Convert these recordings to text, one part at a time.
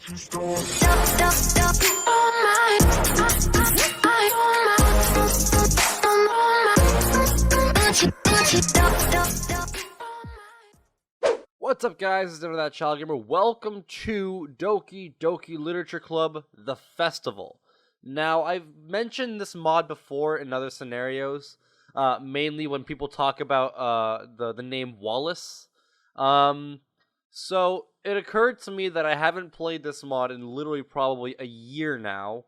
What's up, guys? It's Never That Child Gamer. Welcome to Doki Doki Literature Club, the festival. Now, I've mentioned this mod before in other scenarios, mainly when people talk about the name Wallace. So it occurred to me that I haven't played this mod in literally probably a year now.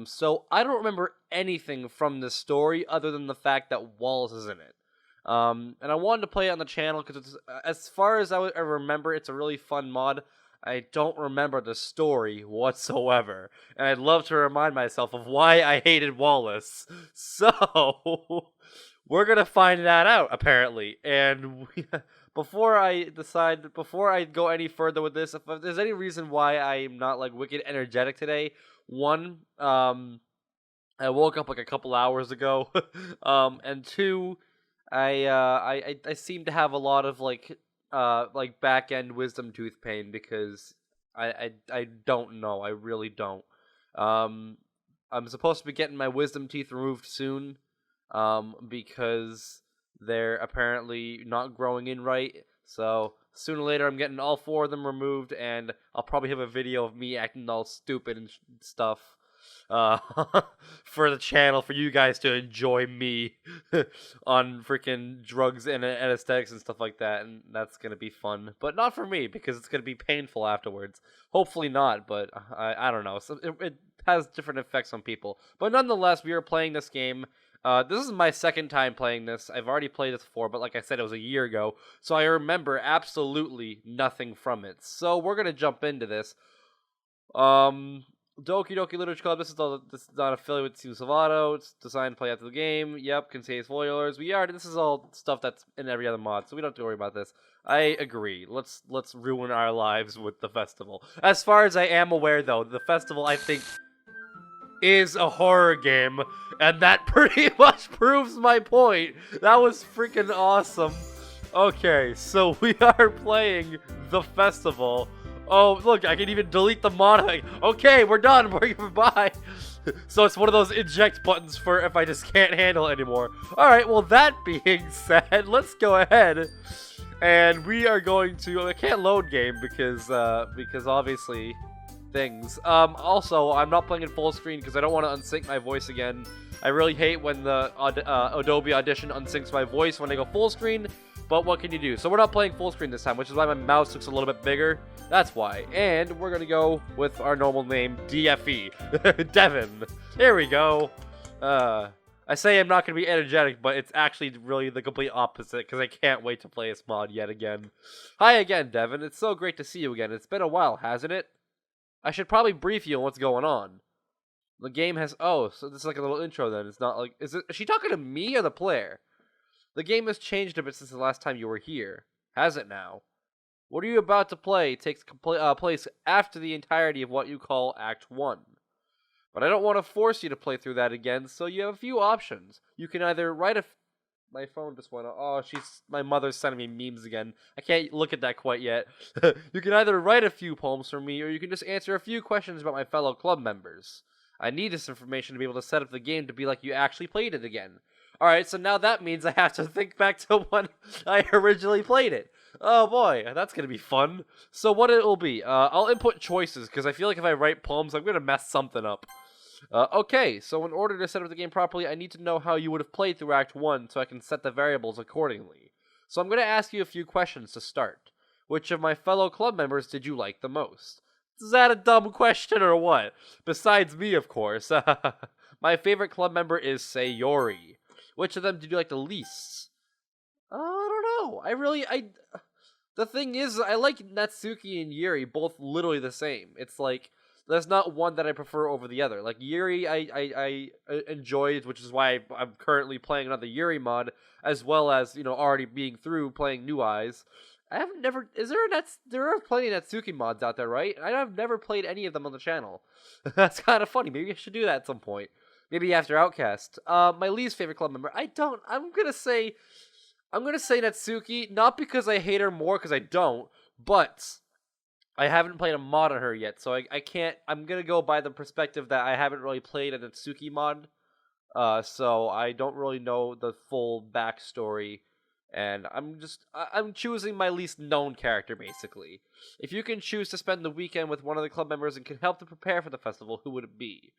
So I don't remember anything from this story other than the fact that Wallace is in it. And I wanted to play it on the channel because it's, as far as I remember, it's a really fun mod. I don't remember the story whatsoever, and I'd love to remind myself of why I hated Wallace. So, we're gonna find that out, apparently. And before I go any further with this, if there's any reason why I'm not, like, wicked energetic today, one, I woke up, like, a couple hours ago, and two, I seem to have a lot of like back end wisdom tooth pain because I don't know. I really don't. I'm supposed to be getting my wisdom teeth removed soon, because they're apparently not growing in right. So sooner or later, I'm getting all 4 of them removed, and I'll probably have a video of me acting all stupid and stuff. For the channel, for you guys to enjoy me on freaking drugs and anesthetics and stuff like that, and that's gonna be fun, but not for me because it's gonna be painful afterwards. Hopefully not, but I don't know. So it has different effects on people, but nonetheless, we are playing this game. This is my second time playing this. I've already played this before, but like I said, it was a year ago, so I remember absolutely nothing from it. So we're gonna jump into this. Doki Doki Literature Club, this is not affiliated with Team Salvato. It's designed to play after the game. Yep, contains spoilers. This is all stuff that's in every other mod, so we don't have to worry about this. I agree. Let's ruin our lives with the festival. As far as I am aware, though, the festival, I think, is a horror game, and that pretty much proves my point. That was freaking awesome. Okay, so we are playing the festival. Oh, look, I can even delete the mod. Okay, we're done. Bye. So it's one of those eject buttons for if I just can't handle it anymore. Alright, well, that being said, let's go ahead. And we are going to... I can't load game because obviously things. Also, I'm not playing in full screen because I don't want to unsync my voice again. I really hate when the Adobe Audition unsyncs my voice when I go full screen. But what can you do? So we're not playing full screen this time, which is why my mouse looks a little bit bigger. That's why. And we're going to go with our normal name, DFE. Devin. Here we go. I say I'm not going to be energetic, but it's actually really the complete opposite, because I can't wait to play this mod yet again. Hi again, Devin. It's so great to see you again. It's been a while, hasn't it? I should probably brief you on what's going on. The game has... Oh, so this is like a little intro then. It's not like... Is she talking to me or the player? The game has changed a bit since the last time you were here. Has it now? What are you about to play takes place after the entirety of what you call Act 1. But I don't want to force you to play through that again, so you have a few options. You can either write a... My phone just went off. Oh, my mother's sending me memes again. I can't look at that quite yet. You can either write a few poems for me, or you can just answer a few questions about my fellow club members. I need this information to be able to set up the game to be like you actually played it again. Alright, so now that means I have to think back to when I originally played it. Oh boy, that's gonna be fun. So what it will be, I'll input choices, because I feel like if I write poems, I'm gonna mess something up. Okay, so in order to set up the game properly, I need to know how you would have played through Act 1, so I can set the variables accordingly. So I'm gonna ask you a few questions to start. Which of my fellow club members did you like the most? Is that a dumb question or what? Besides me, of course. My favorite club member is Sayori. Which of them did you like the least? I don't know. The thing is, I like Natsuki and Yuri both literally the same. It's like, there's not one that I prefer over the other. Like, Yuri I enjoyed, which is why I'm currently playing another Yuri mod, as well as, already being through playing New Eyes. There are plenty of Natsuki mods out there, right? I've never played any of them on the channel. That's kind of funny. Maybe I should do that at some point. Maybe after Outcast. My least favorite club member. I'm gonna say Natsuki, not because I hate her more, because I don't, but I haven't played a mod on her yet, so I can't. I'm gonna go by the perspective that I haven't really played a Natsuki mod, so I don't really know the full backstory, and I'm choosing my least known character basically. If you can choose to spend the weekend with one of the club members and can help to prepare for the festival, who would it be?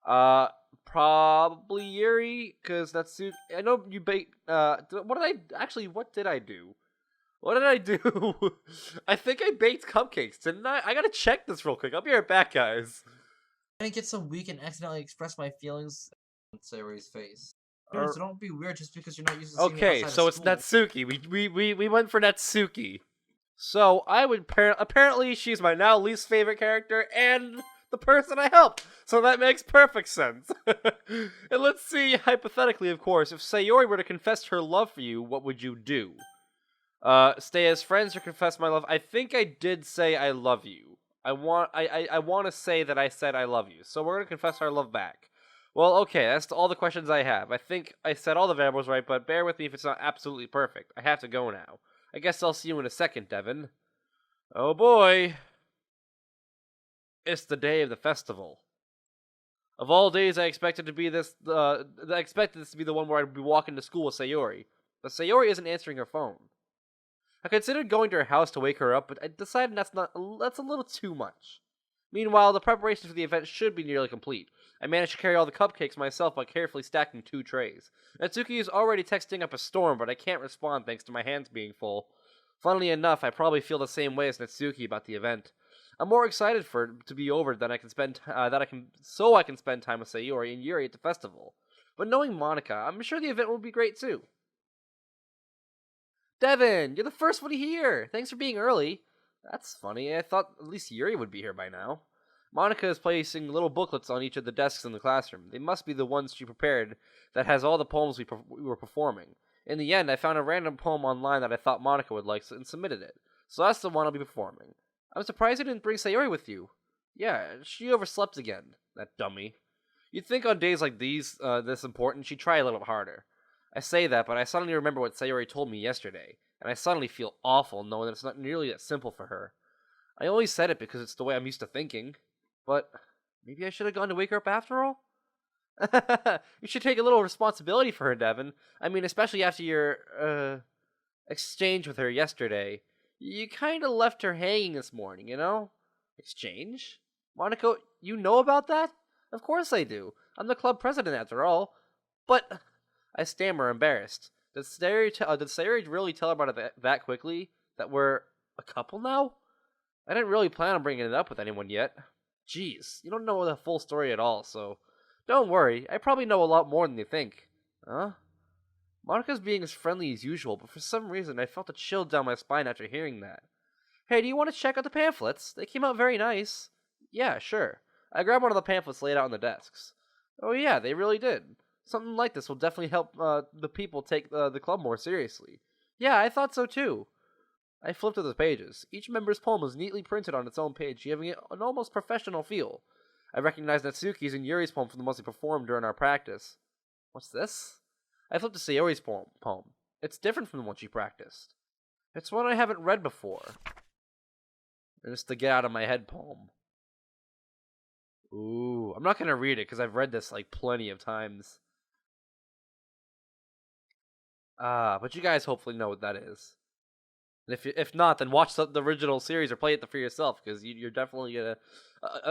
Uh, Probably Yuri, because Natsuki. I know you bait. What did I actually? What did I do? What did I do? I think I baked cupcakes, didn't I? I gotta check this real quick. I'll be right back, guys. I didn't get so weak and accidentally express my feelings on Sayori's face. Er, Dude, so don't be weird just because you're not used to seeing me Okay, outside so of it's school. Natsuki. We went for Natsuki. So I would apparently she's my now least favorite character and the person I helped. So that makes perfect sense. And let's see, hypothetically, of course, if Sayori were to confess her love for you, what would you do? Stay as friends or confess my love? I think I did say I love you. I want to say that I said I love you. So we're gonna confess our love back. Well, okay, that's all the questions I have. I think I said all the variables right, but bear with me if it's not absolutely perfect. I have to go now. I guess I'll see you in a second, Devin. Oh boy. It's the day of the festival. Of all days, I expected this to be the one where I'd be walking to school with Sayori. But Sayori isn't answering her phone. I considered going to her house to wake her up, but I decided that's a little too much. Meanwhile, the preparations for the event should be nearly complete. I managed to carry all the cupcakes myself by carefully stacking 2 trays. Natsuki is already texting up a storm, but I can't respond thanks to my hands being full. Funnily enough, I probably feel the same way as Natsuki about the event. I'm more excited for it to be over than I can spend so I can spend time with Sayori and Yuri at the festival. But knowing Monica, I'm sure the event will be great too. Devin, you're the first one here. Thanks for being early. That's funny. I thought at least Yuri would be here by now. Monica is placing little booklets on each of the desks in the classroom. They must be the ones she prepared that has all the poems we were performing. In the end, I found a random poem online that I thought Monica would like and submitted it. So that's the one I'll be performing. I'm surprised you didn't bring Sayori with you. Yeah, she overslept again. That dummy. You'd think on days like these, this important, she'd try a little bit harder. I say that, but I suddenly remember what Sayori told me yesterday, and I suddenly feel awful knowing that it's not nearly that simple for her. I only said it because it's the way I'm used to thinking, but maybe I should have gone to wake her up after all? You should take a little responsibility for her, Devin. I mean, especially after your, exchange with her yesterday. You kinda left her hanging this morning, you know? Exchange? Monica, you know about that? Of course I do. I'm the club president after all. But I stammer, embarrassed. Did Sayori really tell her about it that quickly? That we're a couple now? I didn't really plan on bringing it up with anyone yet. Jeez, you don't know the full story at all, so don't worry. I probably know a lot more than you think. Huh? Monica's being as friendly as usual, but for some reason I felt a chill down my spine after hearing that. Hey, do you want to check out the pamphlets? They came out very nice. Yeah, sure. I grabbed one of the pamphlets laid out on the desks. Oh yeah, they really did. Something like this will definitely help the people take the club more seriously. Yeah, I thought so too. I flipped through the pages. Each member's poem was neatly printed on its own page, giving it an almost professional feel. I recognized Natsuki's and Yuri's poem from the ones we performed during our practice. What's this? I flipped to Sayori's poem. It's different from the one she practiced. It's one I haven't read before. And it's the Get Out of My Head poem. Ooh, I'm not gonna read it because I've read this like plenty of times. But you guys hopefully know what that is. And if not, then watch the original series or play it for yourself because you're definitely gonna.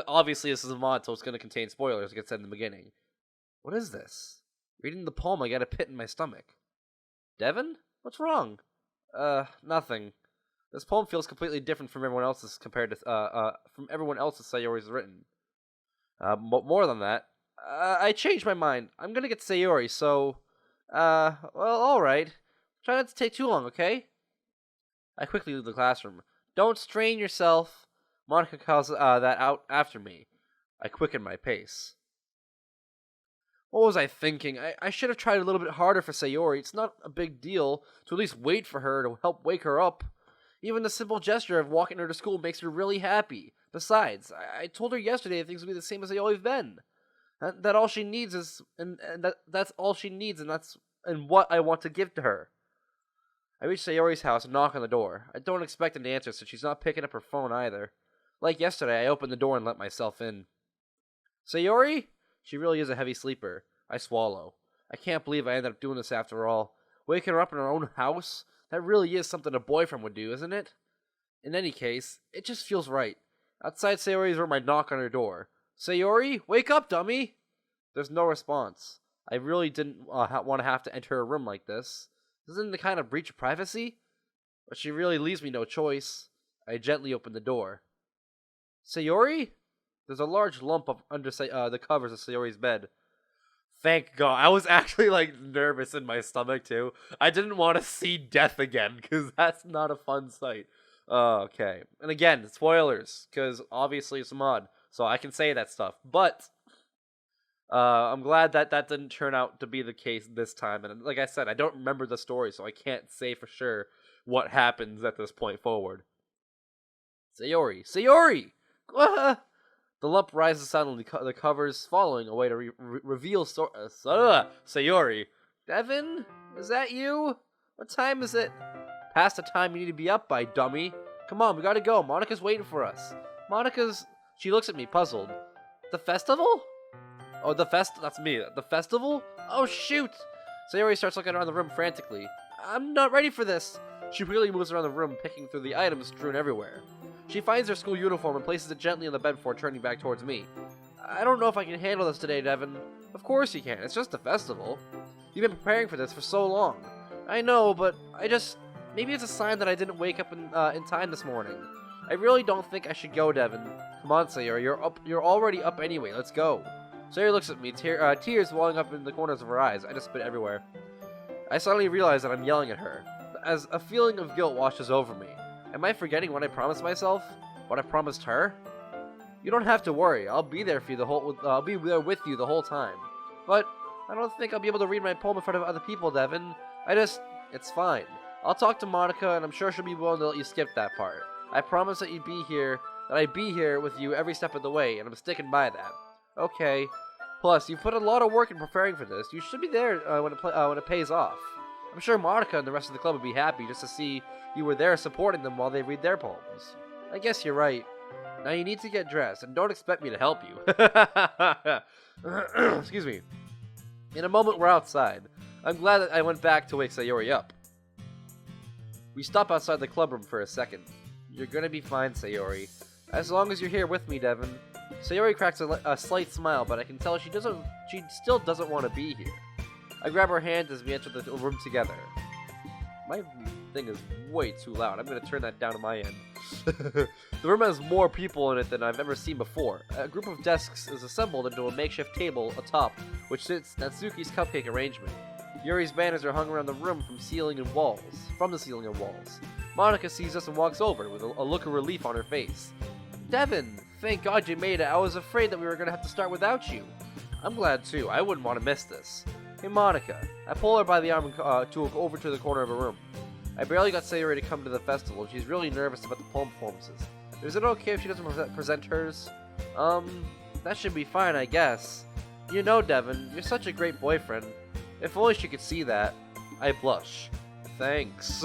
Obviously, this is a mod, so it's gonna contain spoilers, like I said in the beginning. What is this? Reading the poem, I got a pit in my stomach. Devin? What's wrong? Nothing. This poem feels completely different from everyone else's from everyone else's Sayori's written. But more than that, I changed my mind. I'm gonna get Sayori, so, well, alright. Try not to take too long, okay? I quickly leave the classroom. Don't strain yourself. Monica calls that out after me. I quicken my pace. What was I thinking? I should have tried a little bit harder for Sayori. It's not a big deal to at least wait for her to help wake her up. Even the simple gesture of walking her to school makes her really happy. Besides, I told her yesterday that things will be the same as they always been. That all she needs is, and that's all she needs, and that's what I want to give to her. I reach Sayori's house and knock on the door. I don't expect an answer since she's not picking up her phone either. Like yesterday, I open the door and let myself in. Sayori? She really is a heavy sleeper. I swallow. I can't believe I ended up doing this after all. Waking her up in her own house? That really is something a boyfriend would do, isn't it? In any case, it just feels right. Outside Sayori's room, I knock on her door. Sayori? Wake up, dummy! There's no response. I really didn't want to have to enter her room like this. Isn't it the kind of breach of privacy? But she really leaves me no choice. I gently open the door. Sayori? There's a large lump under the covers of Sayori's bed. Thank God. I was actually, nervous in my stomach, too. I didn't want to see death again, because that's not a fun sight. Okay. And again, spoilers, because obviously it's a mod, so I can say that stuff. But I'm glad that didn't turn out to be the case this time. And like I said, I don't remember the story, so I can't say for sure what happens at this point forward. Sayori! Sayori! The lump rises suddenly, the covers falling away to reveal Sayori. Devin? Is that you? What time is it? Past the time you need to be up by, dummy. Come on, we gotta go. Monika's waiting for us. She looks at me, puzzled. The festival? Oh, that's me. The festival? Oh, shoot! Sayori starts looking around the room frantically. I'm not ready for this. She really moves around the room, picking through the items strewn everywhere. She finds her school uniform and places it gently on the bed before turning back towards me. I don't know if I can handle this today, Devin. Of course you can. It's just a festival. You've been preparing for this for so long. I know, but maybe it's a sign that I didn't wake up in time this morning. I really don't think I should go, Devin. Come on, Sayori. You're already up anyway. Let's go. Sayori looks at me, tears welling up in the corners of her eyes. I just spit everywhere. I suddenly realize that I'm yelling at her, as a feeling of guilt washes over me. Am I forgetting what I promised myself? What I promised her? You don't have to worry. I'll be there for you I'll be there with you the whole time. But I don't think I'll be able to read my poem in front of other people, Devin. It's fine. I'll talk to Monika, and I'm sure she'll be willing to let you skip that part. I promise that I'd be here with you every step of the way, and I'm sticking by that. Okay. Plus, you've put a lot of work in preparing for this. You should be there when it pays off. I'm sure Monika and the rest of the club would be happy just to see you were there supporting them while they read their poems. I guess you're right. Now you need to get dressed, and don't expect me to help you. Excuse me. In a moment, we're outside. I'm glad that I went back to wake Sayori up. We stop outside the clubroom for a second. You're gonna be fine, Sayori. As long as you're here with me, Devin. Sayori cracks a slight smile, but I can tell she still doesn't want to be here. I grab her hand as we enter the room together. My thing is way too loud. I'm going to turn that down to my end. The room has more people in it than I've ever seen before. A group of desks is assembled into a makeshift table atop, which sits Natsuki's cupcake arrangement. Yuri's banners are hung around the room from the ceiling and walls. Monika sees us and walks over with a look of relief on her face. Devin, thank God you made it. I was afraid that we were going to have to start without you. I'm glad too. I wouldn't want to miss this. Hey, Monika. I pull her by the arm over to the corner of her room. I barely got Sayori to come to the festival. She's really nervous about the poem performances. Is it okay if she doesn't present hers? That should be fine, I guess. You know, Devin, you're such a great boyfriend. If only she could see that. I blush. Thanks.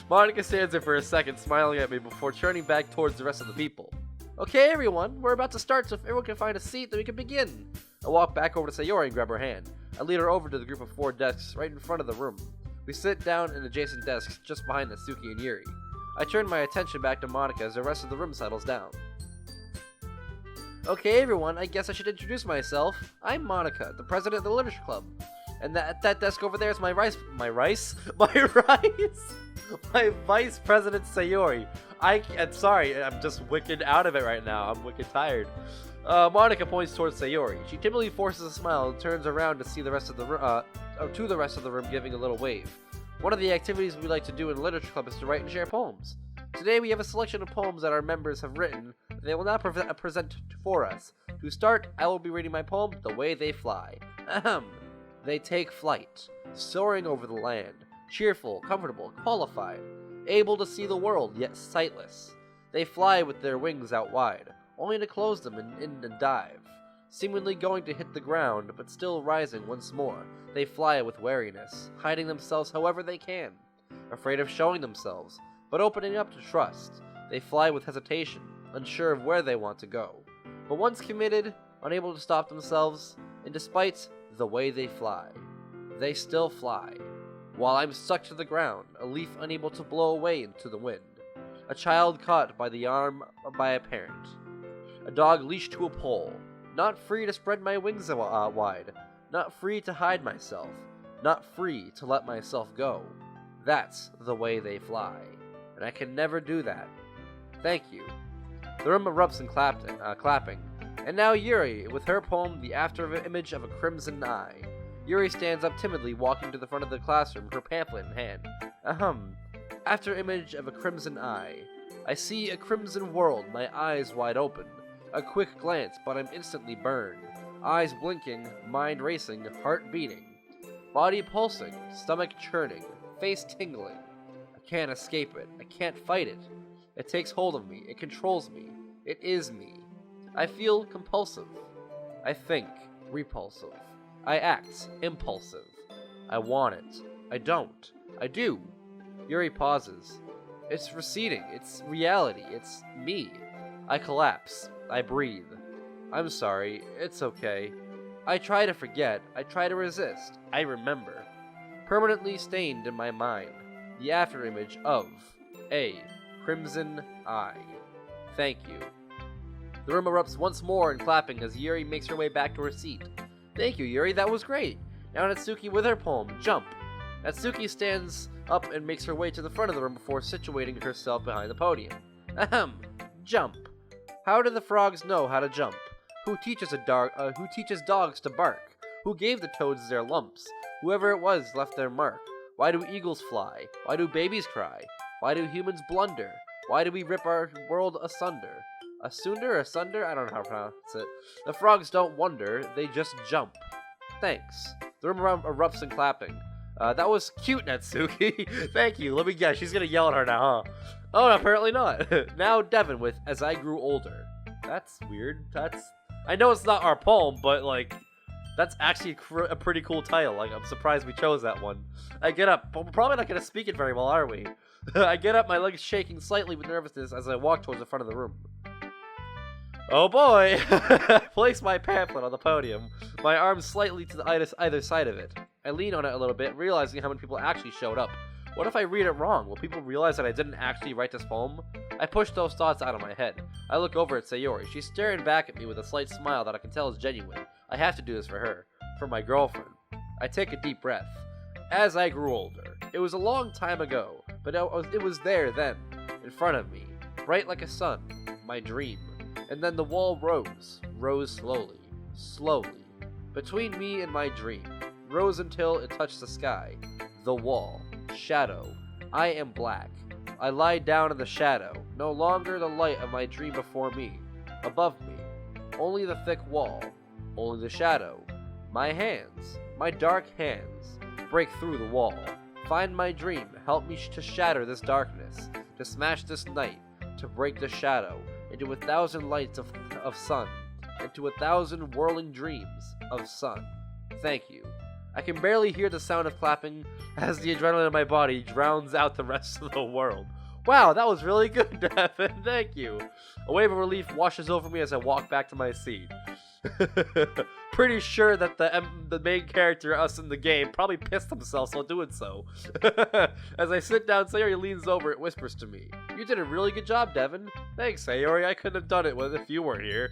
Monika stands there for a second, smiling at me before turning back towards the rest of the people. Okay, everyone, we're about to start, so if everyone can find a seat, then we can begin. I walk back over to Sayori and grab her hand. I lead her over to the group of 4 desks right in front of the room. We sit down in adjacent desks just behind Natsuki and Yuri. I turn my attention back to Monika as the rest of the room settles down. Okay, everyone, I guess I should introduce myself. I'm Monika, the president of the Literature Club. And that desk over there is my vice president Sayori. I'm sorry, I'm just wicked out of it right now. I'm wicked tired. Monika points towards Sayori. She timidly forces a smile and turns around to see the rest of the room, giving a little wave. One of the activities we like to do in the Literature Club is to write and share poems. Today we have a selection of poems that our members have written that they will now present for us. To start, I will be reading my poem, The Way They Fly. Ahem. They take flight, soaring over the land, cheerful, comfortable, qualified, able to see the world, yet sightless. They fly with their wings out wide, only to close them and dive, seemingly going to hit the ground, but still rising once more. They fly with wariness, hiding themselves however they can. afraid of showing themselves, but opening up to trust. They fly with hesitation, unsure of where they want to go. But once committed, unable to stop themselves, and despite the way they fly, they still fly. While I'm stuck to the ground, a leaf unable to blow away into the wind. A child caught by the arm by a parent. A dog leashed to a pole. Not free to spread my wings wide. Not free to hide myself. Not free to let myself go. That's the way they fly. And I can never do that. Thank you. The room erupts in clapping. And now Yuri, with her poem, The After Image of a Crimson Eye. Yuri stands up timidly, walking to the front of the classroom, her pamphlet in hand. After image of a crimson eye. I see a crimson world, my eyes wide open. A quick glance, but I'm instantly burned. Eyes blinking, mind racing, heart beating. Body pulsing, stomach churning, face tingling. I can't escape it. I can't fight it. It takes hold of me. It controls me. It is me. I feel compulsive. I think repulsive. I act impulsive. I want it. I don't. I do. Yuri pauses. It's receding. It's reality. It's me. I collapse. I breathe. I'm sorry. It's okay. I try to forget. I try to resist. I remember. Permanently stained in my mind. The afterimage of a crimson eye. Thank you. The room erupts once more in clapping as Yuri makes her way back to her seat. Thank you, Yuri, that was great. Now Natsuki with her poem, Jump. Natsuki stands up and makes her way to the front of the room before situating herself behind the podium. Jump. How do the frogs know how to jump? Who teaches dogs to bark? Who gave the toads their lumps? Whoever it was left their mark. Why do eagles fly? Why do babies cry? Why do humans blunder? Why do we rip our world asunder? Asunder? I don't know how to pronounce it. The frogs don't wonder, they just jump. Thanks. The room erupts in clapping. That was cute, Natsuki. Thank you. Let me guess, she's gonna yell at her now, huh? Oh, no, apparently not. Now Devin with As I Grew Older. That's weird. I know it's not our poem, but, like, that's actually a pretty cool title. Like, I'm surprised we chose that one. I get up, but we're probably not gonna speak it very well, are we? I get up, my legs shaking slightly with nervousness as I walk towards the front of the room. Oh boy! I place my pamphlet on the podium, my arms slightly to either side of it. I lean on it a little bit, realizing how many people actually showed up. What if I read it wrong? Will people realize that I didn't actually write this poem? I push those thoughts out of my head. I look over at Sayori. She's staring back at me with a slight smile that I can tell is genuine. I have to do this for her. For my girlfriend. I take a deep breath. As I grew older. It was a long time ago, but it was there then, in front of me, bright like a sun, my dream. And then the wall rose slowly, between me and my dream, rose until it touched the sky. The wall, shadow, I am black. I lie down in the shadow, no longer the light of my dream before me, above me, only the thick wall, only the shadow. My hands, my dark hands, break through the wall. Find my dream, help me to shatter this darkness, to smash this night, to break the shadow, into 1,000 lights of sun, into 1,000 whirling dreams of sun. Thank you. I can barely hear the sound of clapping as the adrenaline in my body drowns out the rest of the world. Wow, that was really good, Devin. Thank you. A wave of relief washes over me as I walk back to my seat. Pretty sure that the main character, us in the game, probably pissed themselves while doing so. As I sit down, Sayori leans over and whispers to me, "You did a really good job, Devin." "Thanks, Sayori. I couldn't have done it if you weren't here."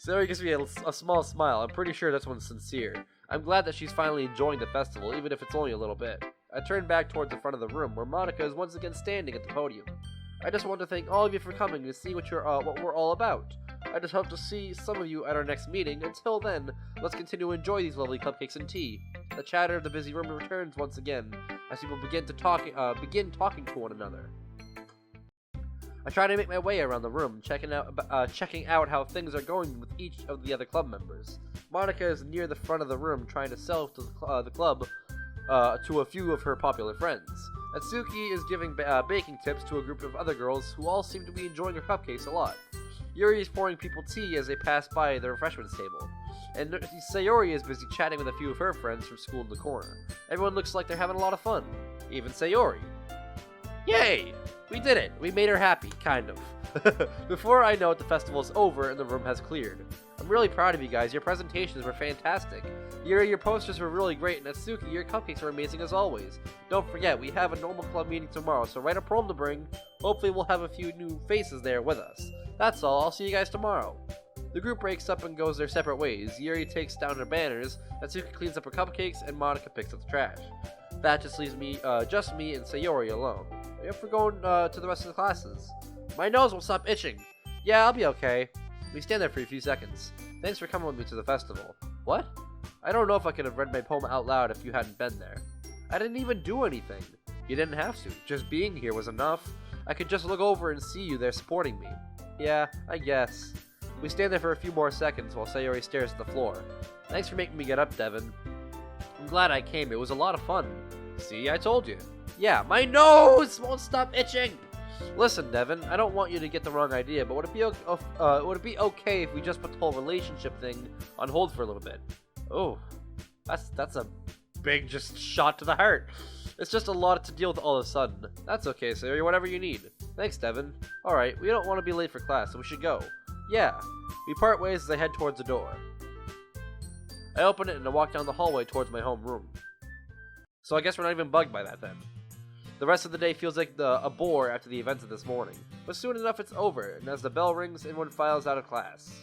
Sayori gives me a small smile. I'm pretty sure this one's sincere. I'm glad that she's finally enjoying the festival, even if it's only a little bit. I turn back towards the front of the room, where Monica is once again standing at the podium. I just want to thank all of you for coming to see what we're all about. I just hope to see some of you at our next meeting. Until then, let's continue to enjoy these lovely cupcakes and tea. The chatter of the busy room returns once again, as people begin talking to one another. I try to make my way around the room, checking out how things are going with each of the other club members. Monica is near the front of the room, trying to sell to the club to a few of her popular friends. Atsuki is giving baking tips to a group of other girls who all seem to be enjoying her cupcakes a lot. Yuri is pouring people tea as they pass by the refreshments table. And Sayori is busy chatting with a few of her friends from school in the corner. Everyone looks like they're having a lot of fun. Even Sayori. Yay! We did it! We made her happy, kind of. Before I know it, the festival is over and the room has cleared. I'm really proud of you guys. Your presentations were fantastic. Your posters were really great, and Natsuki, your cupcakes were amazing as always. Don't forget, we have a normal club meeting tomorrow, so write a poem to bring. Hopefully we'll have a few new faces there with us. That's all. I'll see you guys tomorrow. The group breaks up and goes their separate ways. Yuri takes down her banners, Natsuki cleans up her cupcakes, and Monica picks up the trash. That just leaves me, just me and Sayori alone. If we're going to the rest of the classes. My nose won't stop itching. Yeah, I'll be okay. We stand there for a few seconds. Thanks for coming with me to the festival. What? I don't know if I could have read my poem out loud if you hadn't been there. I didn't even do anything. You didn't have to. Just being here was enough. I could just look over and see you there supporting me. Yeah, I guess. We stand there for a few more seconds while Sayori stares at the floor. Thanks for making me get up, Devin. I'm glad I came. It was a lot of fun. See, I told you. Yeah, my nose won't stop itching. Listen, Devin, I don't want you to get the wrong idea, but would it be okay if we just put the whole relationship thing on hold for a little bit? Oh, that's a big just shot to the heart. It's just a lot to deal with all of a sudden. That's okay, Sayori, whatever you need. Thanks, Devin. Alright, we don't want to be late for class, so we should go. Yeah. We part ways as I head towards the door. I open it and I walk down the hallway towards my home room. So I guess we're not even bugged by that then. The rest of the day feels like a bore after the events of this morning, but soon enough it's over, and as the bell rings, everyone files out of class.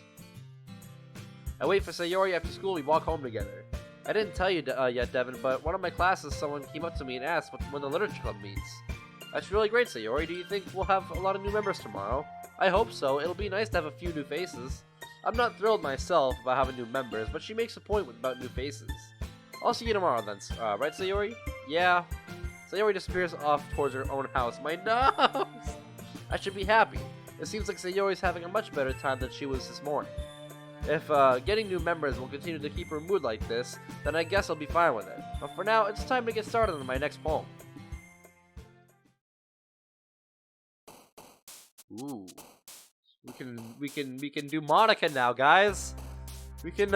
I wait for Sayori after school and we walk home together. I didn't tell you yet, Devin, but one of my classes, someone came up to me and asked when the literature club meets. That's really great, Sayori. Do you think we'll have a lot of new members tomorrow? I hope so. It'll be nice to have a few new faces. I'm not thrilled myself about having new members, but she makes a point about new faces. I'll see you tomorrow then, right, Sayori? Yeah. Sayori disappears off towards her own house. My nose! I should be happy. It seems like Sayori's having a much better time than she was this morning. If getting new members will continue to keep her mood like this, then I guess I'll be fine with it. But for now, it's time to get started on my next poem. Ooh. We can do Monica now, guys. We can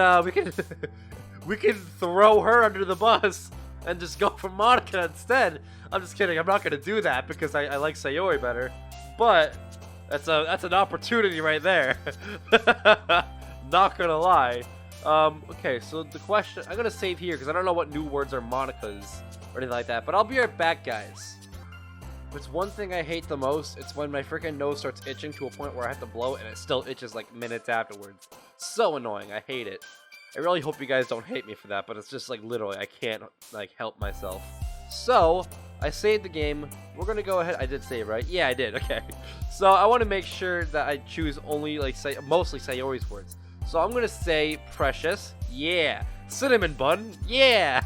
we can throw her under the bus and just go for Monica instead. I'm just kidding. I'm not gonna do that because I like Sayori better. But that's an opportunity right there. Not gonna lie. Okay, so the question I'm gonna save here because I don't know what new words are Monica's or anything like that. But I'll be right back, guys. If it's one thing I hate the most, it's when my freaking nose starts itching to a point where I have to blow and it still itches like minutes afterwards. So annoying. I hate it. I really hope you guys don't hate me for that, but it's just like literally I can't like help myself. So I saved the game. We're gonna go ahead. I did save, right? Yeah, I did. Okay. So I want to make sure that I choose only like mostly Sayori's words. So I'm gonna say precious. Yeah. Cinnamon bun. Yeah.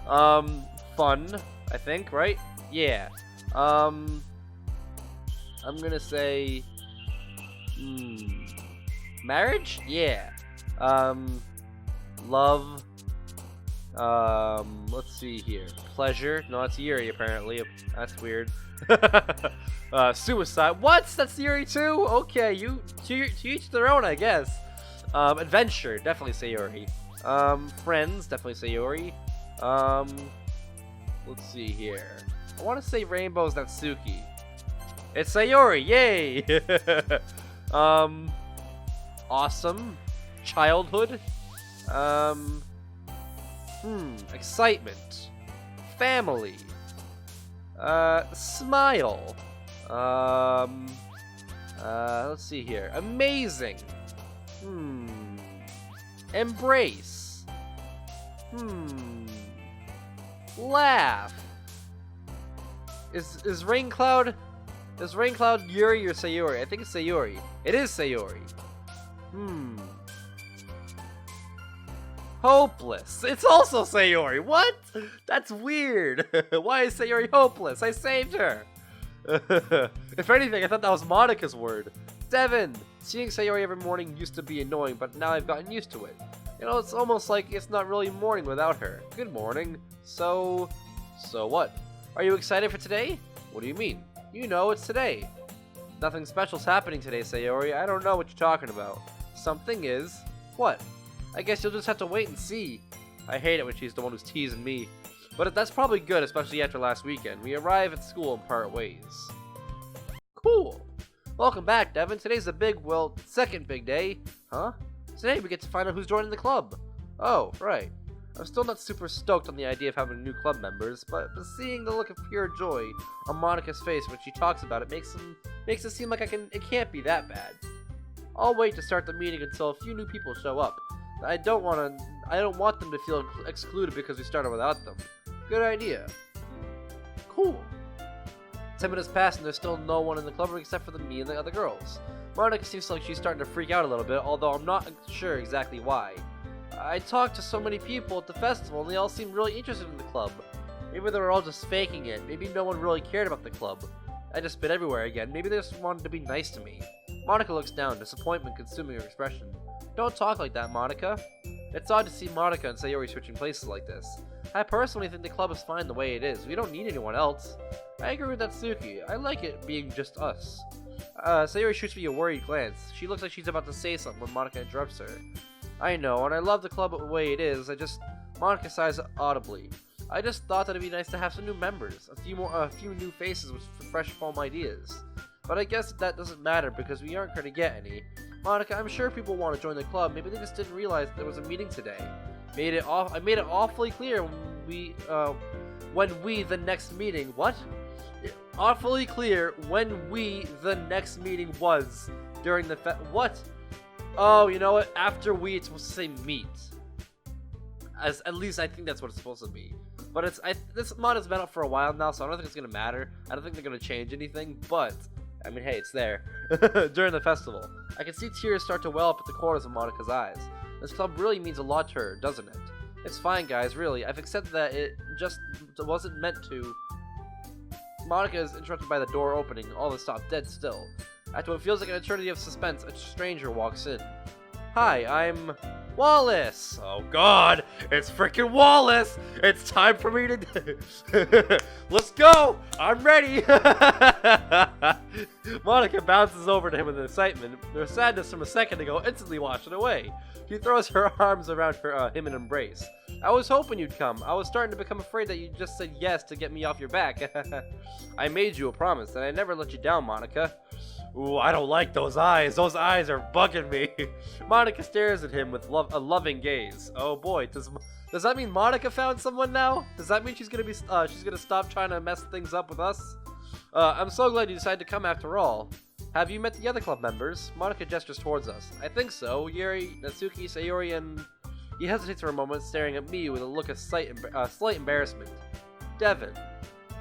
Fun. I think, right? Yeah. I'm gonna say marriage? Yeah. Love. Let's see here. Pleasure. No, it's Yuri apparently. That's weird. Suicide. What? That's Yuri too? Okay, to each their own, I guess. Adventure. Definitely Sayori. Friends. Definitely Sayori. Let's see here. I want to say rainbows. Natsuki. It's Sayori. Yay! Awesome. Childhood. Excitement. Family. Smile. Let's see here. Amazing. Embrace. Laugh. Is Raincloud Yuri or Sayori? I think it's Sayori. It is Sayori. Hopeless. It's also Sayori. What? That's weird. Why is Sayori hopeless? I saved her. If anything, I thought that was Monica's word. Devin. Seeing Sayori every morning used to be annoying, but now I've gotten used to it. You know, it's almost like it's not really morning without her. Good morning. So what? Are you excited for today? What do you mean? You know, it's today. Nothing special's happening today, Sayori. I don't know what you're talking about. Something is. What? I guess you'll just have to wait and see. I hate it when she's the one who's teasing me. But that's probably good, especially after last weekend. We arrive at school and part ways. Cool! Welcome back, Devin. Today's the second big day. Huh? Today we get to find out who's joining the club. Oh, right. I'm still not super stoked on the idea of having new club members, but seeing the look of pure joy on Monica's face when she talks about it makes it seem like it can't be that bad. I'll wait to start the meeting until a few new people show up. I don't want them to feel excluded because we started without them. Good idea. Cool. 10 minutes pass and there's still no one in the club room except for me and the other girls. Monica seems like she's starting to freak out a little bit, although I'm not sure exactly why. I talked to so many people at the festival and they all seemed really interested in the club. Maybe they were all just faking it. Maybe no one really cared about the club. I just spit everywhere again. Maybe they just wanted to be nice to me. Monica looks down, disappointment consuming her expression. Don't talk like that, Monica. It's odd to see Monica and Sayori switching places like this. I personally think the club is fine the way it is. We don't need anyone else. I agree with Natsuki. I like it being just us. Sayori shoots me a worried glance. She looks like she's about to say something when Monica interrupts her. I know, and I love the club the way it is. Monica sighs audibly. I just thought that it'd be nice to have some new members, a few new faces with fresh foam ideas. But I guess that doesn't matter because we aren't going to get any. Monica, I'm sure people want to join the club. Maybe they just didn't realize there was a meeting today. I made it awfully clear when we the next meeting. What? Awfully clear when the next meeting was during the what? Oh, you know what? After it's supposed to say meet. At least I think that's what it's supposed to be. But this mod has been up for a while now, so I don't think it's gonna matter. I don't think they're gonna change anything. But I mean, hey, it's there during the festival. I can see tears start to well up at the corners of Monica's eyes. This club really means a lot to her, doesn't it? It's fine, guys. Really, I've accepted that it just wasn't meant to. Monica is interrupted by the door opening. All is stopped dead still. After what feels like an eternity of suspense, a stranger walks in. Hi, I'm Wallace! Oh god, it's freaking Wallace! It's time for me to... Let's go! I'm ready! Monica bounces over to him with excitement. Their sadness from a second ago instantly washed it away. She throws her arms around him in embrace. I was hoping you'd come. I was starting to become afraid that you just said yes to get me off your back. I made you a promise, and I never let you down, Monica. Ooh, I don't like those eyes. Those eyes are bugging me. Monica stares at him with a loving gaze. Oh boy, does that mean Monica found someone now? Does that mean she's gonna stop trying to mess things up with us? I'm so glad you decided to come after all. Have you met the other club members? Monica gestures towards us. I think so. Yuri, Natsuki, Sayori, and... He hesitates for a moment, staring at me with a look of slight embarrassment. Devin.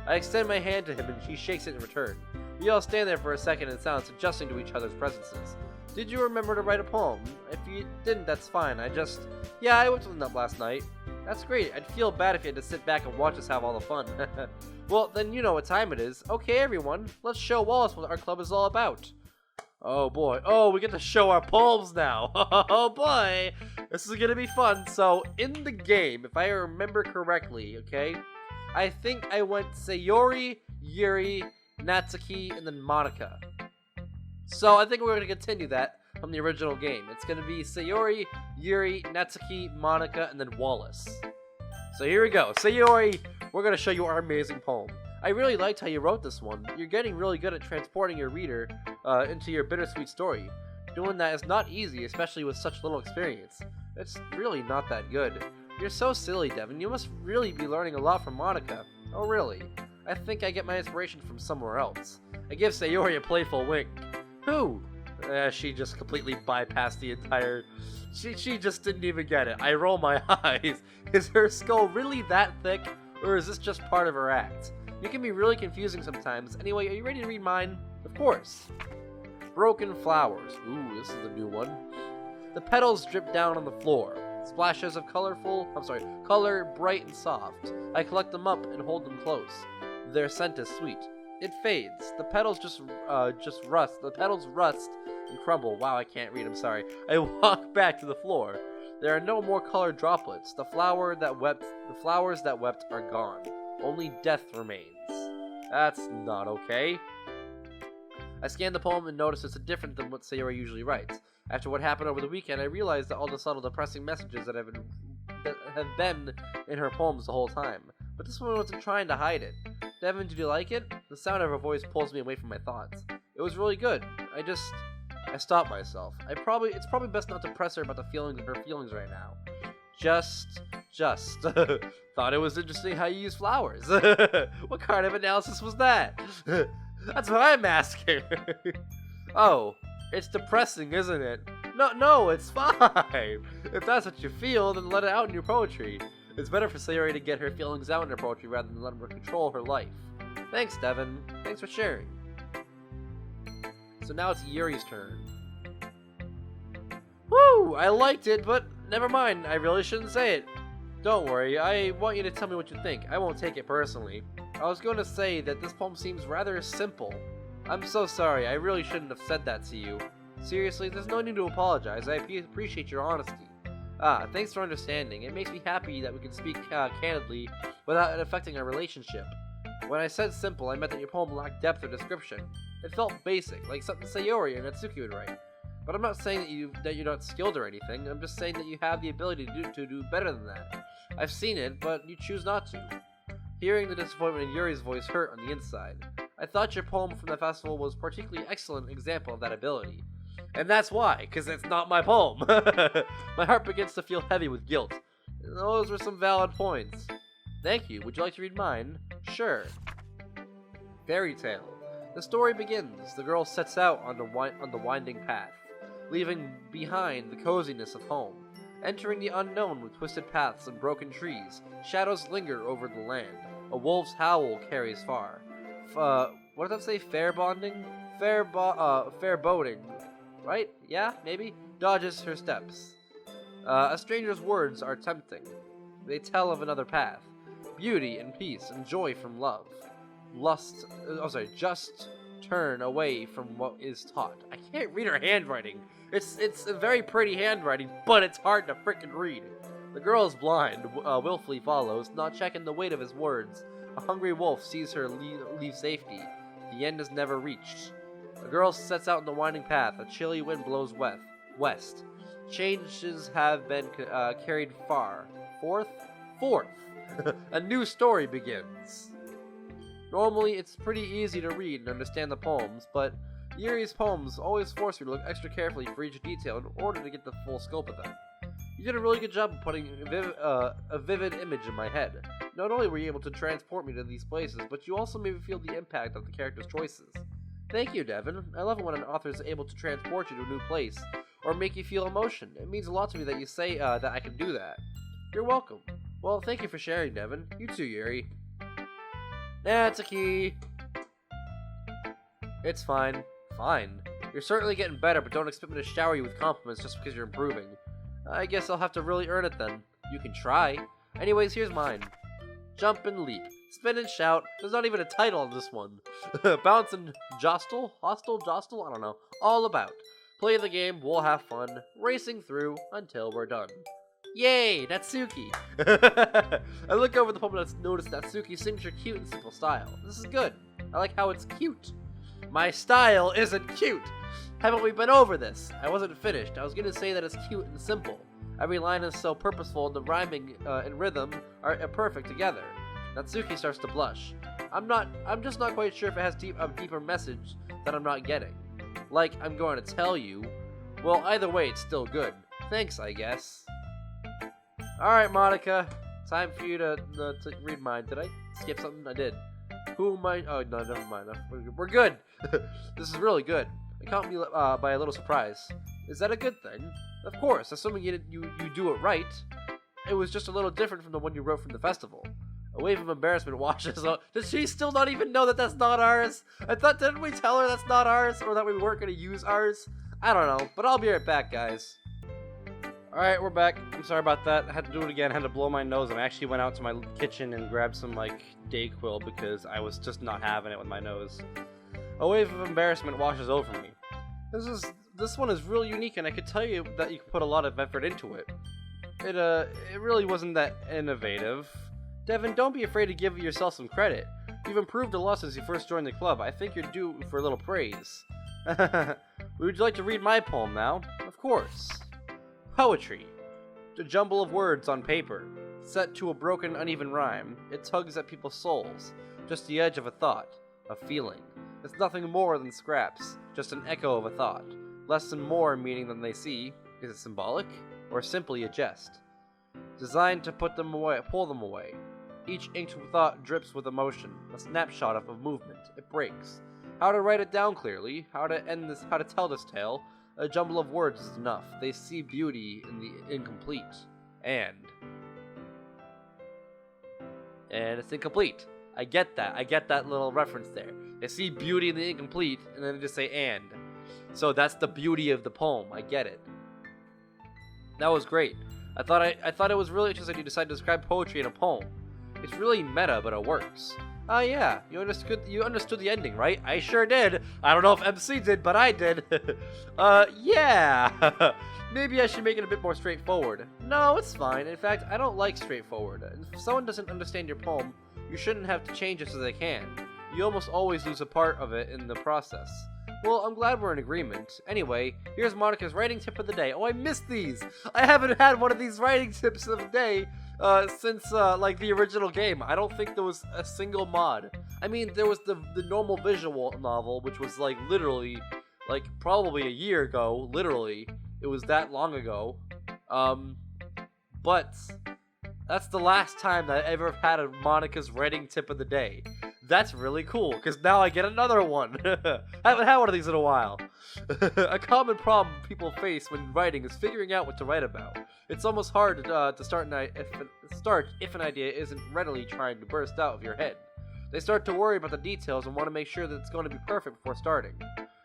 I extend my hand to him and he shakes it in return. We all stand there for a second in silence, adjusting to each other's presences. Did you remember to write a poem? If you didn't, that's fine. Yeah, I whipped one up last night. That's great. I'd feel bad if you had to sit back and watch us have all the fun. Well, then you know what time it is. Okay, everyone, let's show Wallace what our club is all about. Oh boy. Oh, we get to show our poems now. Oh boy. This is gonna be fun. So, in the game, if I remember correctly, okay, I think I went Sayori, Yuri, Natsuki, and then Monica. So, I think we're gonna continue that from the original game. It's gonna be Sayori, Yuri, Natsuki, Monica, and then Wallace. So here we go. Sayori, we're gonna show you our amazing poem. I really liked how you wrote this one. You're getting really good at transporting your reader into your bittersweet story. Doing that is not easy, especially with such little experience. It's really not that good. You're so silly, Devin. You must really be learning a lot from Monica. Oh, really? I think I get my inspiration from somewhere else. I give Sayori a playful wink. Who? She just completely bypassed the entire... She just didn't even get it. I roll my eyes. Is her skull really that thick? Or is this just part of her act? You can be really confusing sometimes. Anyway, are you ready to read mine? Of course. Broken flowers. Ooh, this is a new one. The petals drip down on the floor. Splashes of color, bright and soft. I collect them up and hold them close. Their scent is sweet. It fades. The petals just rust. The petals rust and crumble. Wow, I can't read. I'm sorry. I walk back to the floor. There are no more colored droplets. The flowers that wept are gone. Only death remains. That's not okay. I scan the poem and notice it's different than what Sayori usually writes. After what happened over the weekend, I realized that all the subtle depressing messages that have been in her poems the whole time. but this one wasn't trying to hide it. Devin, did you like it? The sound of her voice pulls me away from my thoughts. It was really good. I stopped myself. It's probably best not to press her about her feelings right now. Just thought it was interesting how you use flowers. What kind of analysis was that? That's what I'm asking. Oh, it's depressing, isn't it? No, it's fine. If that's what you feel, then let it out in your poetry. It's better for Sayori to get her feelings out in her poetry rather than let her control her life. Thanks, Devin. Thanks for sharing. So now it's Yuri's turn. Woo! I liked it, but never mind. I really shouldn't say it. Don't worry. I want you to tell me what you think. I won't take it personally. I was going to say that this poem seems rather simple. I'm so sorry. I really shouldn't have said that to you. Seriously, there's no need to apologize. I appreciate your honesty. Thanks for understanding. It makes me happy that we can speak candidly without it affecting our relationship. When I said simple, I meant that your poem lacked depth or description. It felt basic, like something Sayori or Natsuki would write. But I'm not saying that you're not skilled or anything. I'm just saying that you have the ability to do better than that. I've seen it, but you choose not to. Hearing the disappointment in Yuri's voice hurt on the inside. I thought your poem from the festival was a particularly excellent example of that ability. And that's why, because it's not my poem. My heart begins to feel heavy with guilt. Those were some valid points. Thank you. Would you like to read mine? Sure. Fairy Tale. The story begins. The girl sets out on the winding path, leaving behind the coziness of home. Entering the unknown with twisted paths and broken trees, shadows linger over the land. A wolf's howl carries far. What did that say? Fair bonding? Fair boding. Right? Yeah, maybe? Dodges her steps. A stranger's words are tempting. They tell of another path. Beauty and peace and joy from love. Just turn away from what is taught. I can't read her handwriting. It's a very pretty handwriting, but it's hard to frickin' read. The girl is blind, willfully follows, not checking the weight of his words. A hungry wolf sees her leave safety. The end is never reached. The girl sets out on the winding path. A chilly wind blows west. Changes have been carried far. Fourth. A new story begins. Normally, it's pretty easy to read and understand the poems, but Yuri's poems always force me to look extra carefully for each detail in order to get the full scope of them. You did a really good job of putting a vivid image in my head. Not only were you able to transport me to these places, but you also made me feel the impact of the characters' choices. Thank you, Devin. I love it when an author is able to transport you to a new place, or make you feel emotion. It means a lot to me that you say that I can do that. You're welcome. Well, thank you for sharing, Devin. You too, Yuri. Natsuki! It's fine. Fine. You're certainly getting better, but don't expect me to shower you with compliments just because you're improving. I guess I'll have to really earn it then. You can try. Anyways, here's mine. Jump and leap. Spin and shout. There's not even a title on this one. Bounce and jostle? Hostel? Jostle? I don't know. All about. Play the game, we'll have fun. Racing through until we're done. Yay, Natsuki! I look over the poem and notice Natsuki's signature cute and simple style. This is good. I like how it's cute. My style isn't cute! Haven't we been over this? I wasn't finished. I was gonna say that it's cute and simple. Every line is so purposeful and the rhyming and rhythm are perfect together. Natsuki starts to blush. I'm just not quite sure if it has a deeper message that I'm not getting. Like, I'm going to tell you. Well, either way, it's still good. Thanks, I guess. Alright, Monica. Time for you to read mine. Did I skip something? I did. Who am I? Oh, no, never mind. We're good. This is really good. It caught me by a little surprise. Is that a good thing? Of course, assuming you do it right. It was just a little different from the one you wrote from the festival. A wave of embarrassment washes out. Does she still not even know that that's not ours? Didn't we tell her that's not ours? Or that we weren't going to use ours? I don't know, but I'll be right back, guys. Alright, we're back. I'm sorry about that. I had to do it again. I had to blow my nose, and I actually went out to my kitchen and grabbed some, Dayquil because I was just not having it with my nose. A wave of embarrassment washes over me. This one is really unique, and I could tell you that you could put a lot of effort into it. It really wasn't that innovative. Devin, don't be afraid to give yourself some credit. You've improved a lot since you first joined the club. I think you're due for a little praise. Would you like to read my poem now? Of course. Poetry. A jumble of words on paper. set to a broken, uneven rhyme. It tugs at people's souls, just the edge of a thought, a feeling. It's nothing more than scraps, just an echo of a thought. Less and more meaning than they see. Is it symbolic? Or simply a jest? Designed to put them away, pull them away. Each inked thought drips with emotion, a snapshot of a movement. It breaks. How to write it down clearly, how to tell this tale. A jumble of words is enough. They see beauty in the incomplete. And it's incomplete. I get that little reference there. They see beauty in the incomplete, and then they just say and. So that's the beauty of the poem. I get it. That was great. I thought it was really interesting you decided to describe poetry in a poem. It's really meta, but it works. Oh yeah, you understood the ending, right? I sure did. I don't know if MC did, but I did. Yeah. Maybe I should make it a bit more straightforward. No, it's fine. In fact, I don't like straightforward. If someone doesn't understand your poem, you shouldn't have to change it so they can. You almost always lose a part of it in the process. Well, I'm glad we're in agreement. Anyway, here's Monica's writing tip of the day. Oh, I missed these! I haven't had one of these writing tips of the day since like the original game. I don't think there was a single mod. I mean, there was the normal visual novel, which was like literally, like probably a year ago. Literally, it was that long ago. But that's the last time that I ever had a Monica's writing tip of the day. That's really cool, because now I get another one. I haven't had one of these in a while. A common problem people face when writing is figuring out what to write about. It's almost hard to start if an idea isn't readily trying to burst out of your head. They start to worry about the details and want to make sure that it's going to be perfect before starting.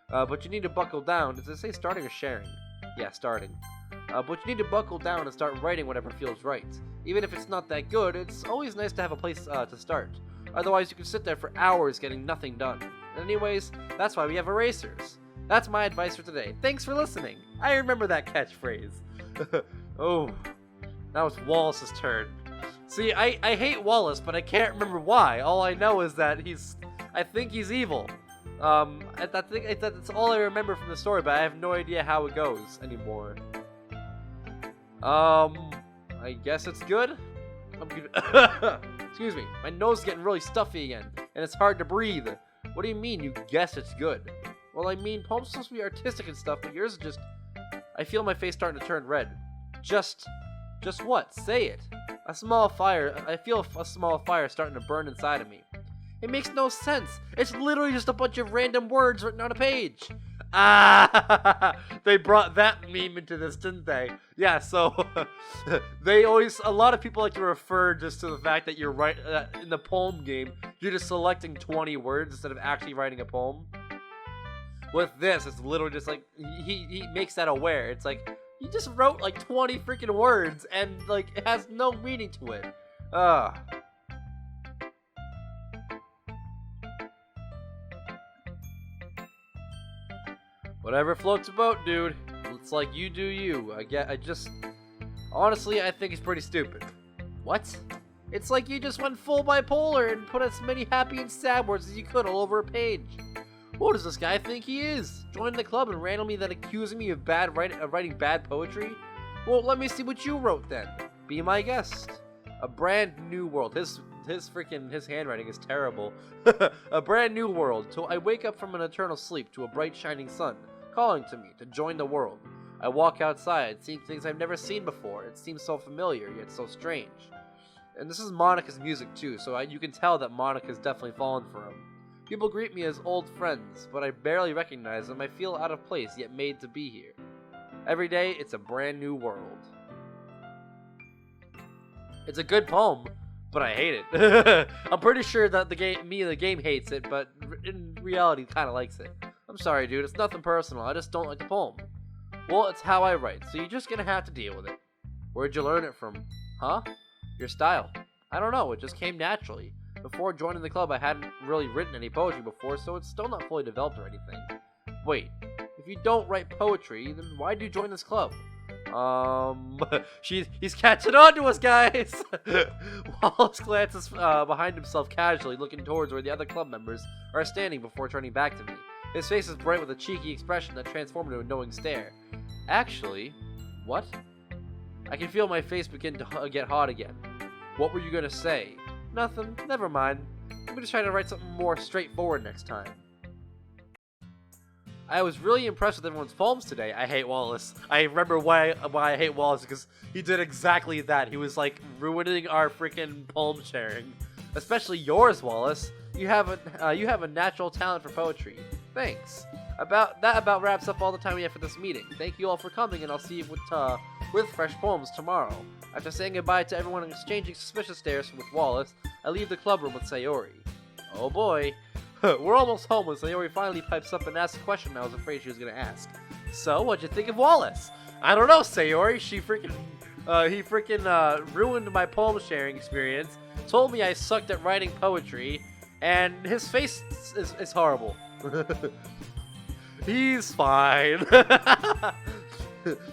But you need to buckle down. Does it say starting or sharing? Yeah, starting. But you need to buckle down and start writing whatever feels right. Even if it's not that good, it's always nice to have a place to start. Otherwise, you can sit there for hours getting nothing done. Anyways, that's why we have erasers. That's my advice for today. Thanks for listening. I remember that catchphrase. Oh, now it's Wallace's turn. See, I hate Wallace, but I can't remember why. All I know is that I think he's evil. I think that's all I remember from the story, but I have no idea how it goes anymore. I guess it's good? I'm good. Excuse me, my nose is getting really stuffy again, and it's hard to breathe. What do you mean, you guess it's good? Well, I mean, poems are supposed to be artistic and stuff, but yours is just... I feel my face starting to turn red. Just what? Say it. A small fire. I feel a small fire starting to burn inside of me. It makes no sense. It's literally just a bunch of random words written on a page. Ah, they brought that meme into this, didn't they? Yeah, so a lot of people like to refer just to the fact that you're right in the poem game, you're just selecting 20 words instead of actually writing a poem. With this, it's literally just like, he makes that aware. It's like, he just wrote like 20 freaking words and like, it has no meaning to it. Whatever floats your boat, dude. It's like you do you. Honestly, I think it's pretty stupid. What? It's like you just went full bipolar and put as many happy and sad words as you could all over a page. What does this guy think he is? Joining the club and randomly then accusing me of writing bad poetry? Well, let me see what you wrote then. Be my guest. A brand new world. His handwriting is terrible. A brand new world. Till I wake up from an eternal sleep to a bright shining sun, calling to me to join the world. I walk outside, seeing things I've never seen before. It seems so familiar, yet so strange. And this is Monica's music too, so you can tell that Monica's definitely fallen for him. People greet me as old friends, but I barely recognize them. I feel out of place, yet made to be here. Every day, it's a brand new world. It's a good poem, but I hate it. I'm pretty sure that the game hates it, but in reality, kind of likes it. I'm sorry, dude. It's nothing personal. I just don't like the poem. Well, it's how I write, so you're just gonna have to deal with it. Where'd you learn it from? Huh? Your style. I don't know. It just came naturally. Before joining the club, I hadn't really written any poetry before, so it's still not fully developed or anything. Wait, if you don't write poetry, then why do you join this club? He's catching on to us, guys! Wallace glances behind himself casually, looking towards where the other club members are standing before turning back to me. His face is bright with a cheeky expression that transformed into a knowing stare. Actually, what? I can feel my face begin to get hot again. What were you gonna say? Nothing. Never mind. I'm gonna try to write something more straightforward next time. I was really impressed with everyone's poems today. I hate Wallace. I remember why I hate Wallace, because he did exactly that. He was like ruining our freaking poem sharing, especially yours, Wallace. You have a natural talent for poetry. Thanks. About wraps up all the time we have for this meeting. Thank you all for coming, and I'll see you with fresh poems tomorrow. After saying goodbye to everyone and exchanging suspicious stares with Wallace, I leave the club room with Sayori. Oh boy. We're almost home when Sayori finally pipes up and asks a question I was afraid she was going to ask. So, what'd you think of Wallace? I don't know, Sayori. He freaking ruined my poem sharing experience, told me I sucked at writing poetry, and his face is horrible. He's fine.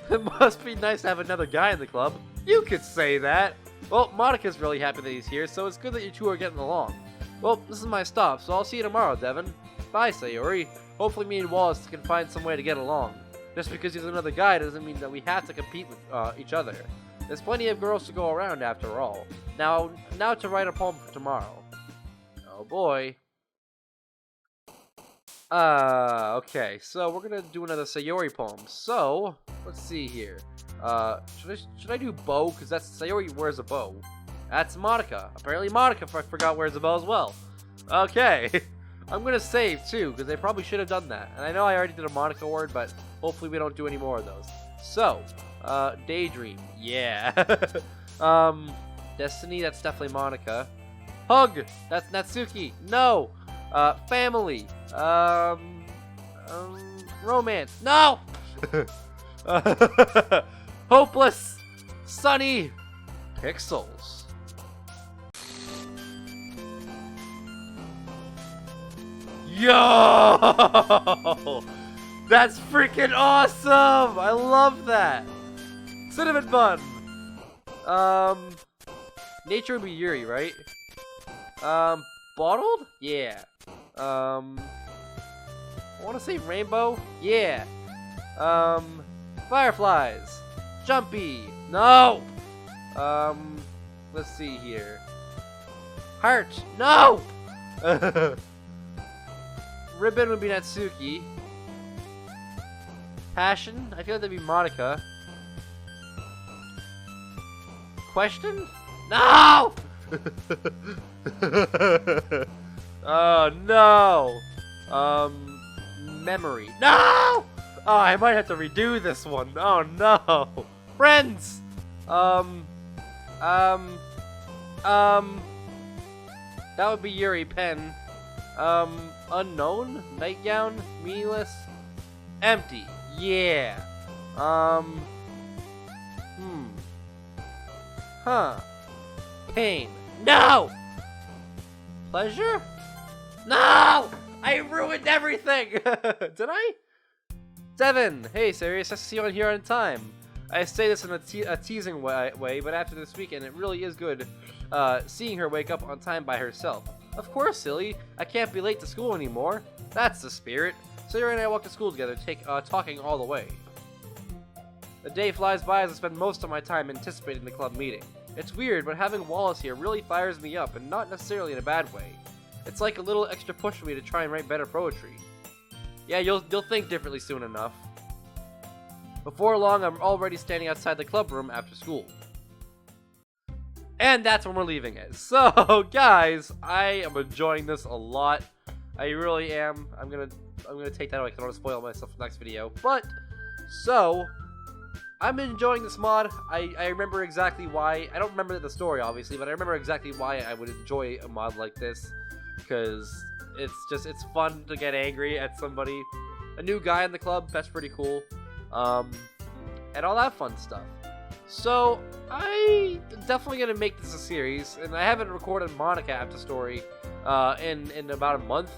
It must be nice to have another guy in the club. You could say that. Well, Monika's really happy that he's here, so it's good that you two are getting along. Well, this is my stop, so I'll see you tomorrow, Devin. Bye, Sayori. Hopefully me and Wallace can find some way to get along. Just because he's another guy doesn't mean that we have to compete with each other. There's plenty of girls to go around after all. Now to write a poem for tomorrow. Oh boy. Okay, so we're gonna do another Sayori poem. So, let's see here. Should I do bow? Because that's Sayori wears a bow. That's Monika. Apparently Monika forgot wears a bow as well. Okay. I'm gonna save too, because I probably should have done that. And I know I already did a Monika word, but hopefully we don't do any more of those. So, Daydream. Yeah. Destiny, that's definitely Monika. Hug! That's Natsuki. No! Family. Romance. No! Hopeless. Sunny. Pixels. Yo! That's freaking awesome! I love that! Cinnamon bun! Nature would be Yuri, right? Bottled? Yeah. I wanna say rainbow? Yeah. Fireflies. Jumpy. No! Let's see here. Heart. No! Ribbon would be Natsuki. Passion? I feel like that'd be Monika. Question? No! Oh no! Memory. No! Oh, I might have to redo this one. Oh no! Friends! That would be Yuri. Pen. Unknown? Nightgown? Meaningless? Empty. Yeah. Huh. Pain. No! Pleasure? No! I ruined everything! Did I? Devin! Hey, serious, I see you on here on time. I say this in a teasing way, but after this weekend, it really is good seeing her wake up on time by herself. Of course, silly. I can't be late to school anymore. That's the spirit. Sarah and I walk to school together, talking all the way. The day flies by as I spend most of my time anticipating the club meeting. It's weird, but having Wallace here really fires me up, and not necessarily in a bad way. It's like a little extra push for me to try and write better poetry. Yeah, you'll think differently soon enough. Before long, I'm already standing outside the club room after school. And that's when we're leaving it. So, guys, I am enjoying this a lot. I really am. I'm gonna take that away because I don't want to spoil myself for the next video. But, so, I'm enjoying this mod. I remember exactly why. I don't remember the story, obviously, but I remember exactly why I would enjoy a mod like this. Because it's fun to get angry at somebody. A new guy in the club, that's pretty cool. And all that fun stuff. So, I'm definitely going to make this a series, and I haven't recorded Monika After Story in about a month,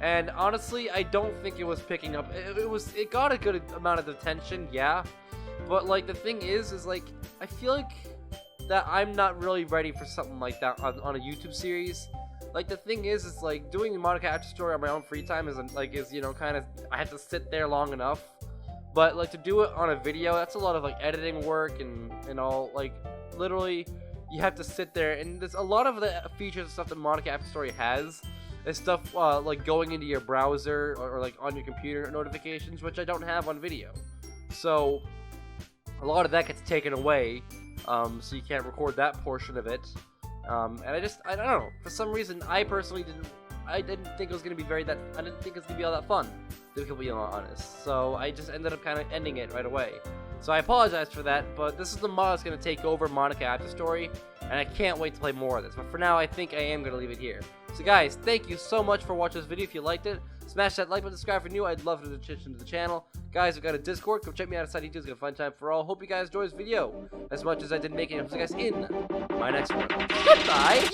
and honestly, I don't think it was picking up. It got a good amount of attention, yeah, but like the thing is like, I feel like that I'm not really ready for something like that on a YouTube series. Like the thing is like doing Monika After Story on my own free time is you know, kind of, I have to sit there long enough. But like to do it on a video, that's a lot of like editing work and all. Like literally, you have to sit there, and there's a lot of the features and stuff that Monica App Story has. Is stuff like going into your browser or like on your computer notifications, which I don't have on video. So a lot of that gets taken away, so you can't record that portion of it. And I don't know. For some reason, I personally didn't think it was gonna be I didn't think it was gonna be all that fun, to be completely honest. So I just ended up kind of ending it right away. So I apologize for that, but this is the mod that's gonna take over Monica App Story, and I can't wait to play more of this. But for now, I think I am gonna leave it here. So guys, thank you so much for watching this video. If you liked it, smash that like button, subscribe if you're new. I'd love to attention to the channel. Guys, we've got a Discord. Come check me out outside YouTube. It's gonna be a fun time for all. Hope you guys enjoyed this video as much as I did making it. I'll see you guys in my next one. Goodbye.